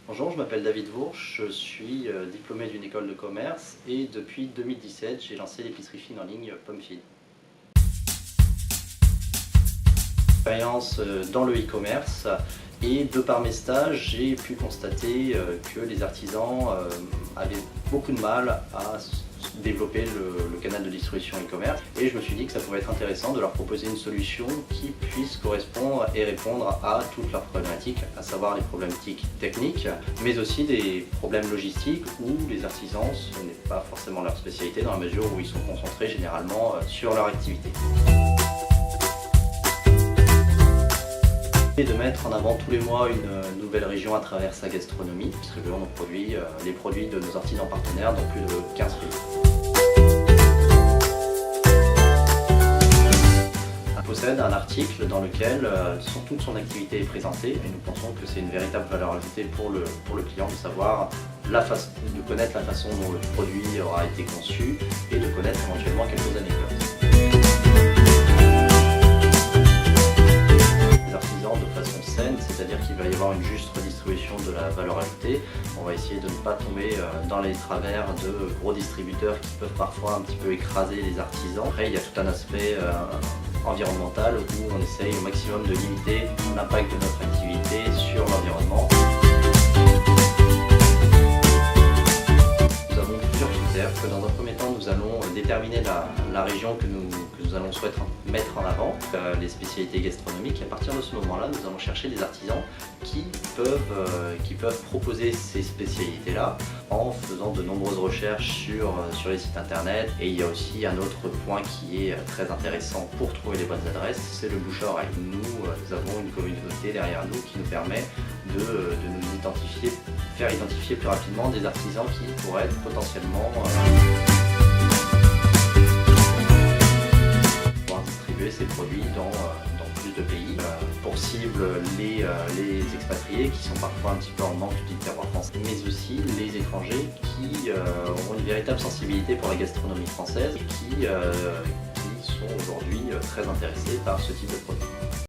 Bonjour, je m'appelle David Vourche, je suis diplômé d'une école de commerce et depuis 2017 j'ai lancé l'épicerie fine en ligne Pomfid. Expérience dans le e-commerce et de par mes stages j'ai pu constater que les artisans avaient beaucoup de mal à développer le canal de distribution e-commerce et je me suis dit que ça pouvait être intéressant de leur proposer une solution qui puisse correspondre et répondre à toutes leurs problématiques, à savoir les problématiques techniques mais aussi des problèmes logistiques où les artisans ce n'est pas forcément leur spécialité dans la mesure où ils sont concentrés généralement sur leur activité. Et de mettre en avant tous les mois une nouvelle région à travers sa gastronomie, distribuant nos produits, les produits de nos artisans partenaires dans plus de 15 pays. On possède un article dans lequel toute son activité est présentée et nous pensons que c'est une véritable valeur ajoutée pour le client de savoir de connaître la façon dont le produit aura été conçu et de connaître éventuellement quelques anecdotes. C'est-à-dire qu'il va y avoir une juste redistribution de la valeur ajoutée. On va essayer de ne pas tomber dans les travers de gros distributeurs qui peuvent parfois un petit peu écraser les artisans. Après, il y a tout un aspect environnemental où on essaye au maximum de limiter l'impact de notre activité sur l'environnement. Nous avons plusieurs critères. Dans un premier temps, nous allons déterminer la région que nous allons souhaiter mettre en avant, les spécialités gastronomiques. Et à partir de ce moment-là, nous allons chercher des artisans qui peuvent proposer ces spécialités-là en faisant de nombreuses recherches sur les sites internet. Et il y a aussi un autre point qui est très intéressant pour trouver les bonnes adresses, c'est le bouche à oreille. Nous avons une communauté derrière nous qui nous permet de nous faire identifier plus rapidement des artisans qui pourraient être potentiellement ces produits dans plus de pays pour cible les expatriés qui sont parfois un petit peu en manque du terroir français, mais aussi les étrangers qui ont une véritable sensibilité pour la gastronomie française et qui sont aujourd'hui très intéressés par ce type de produit.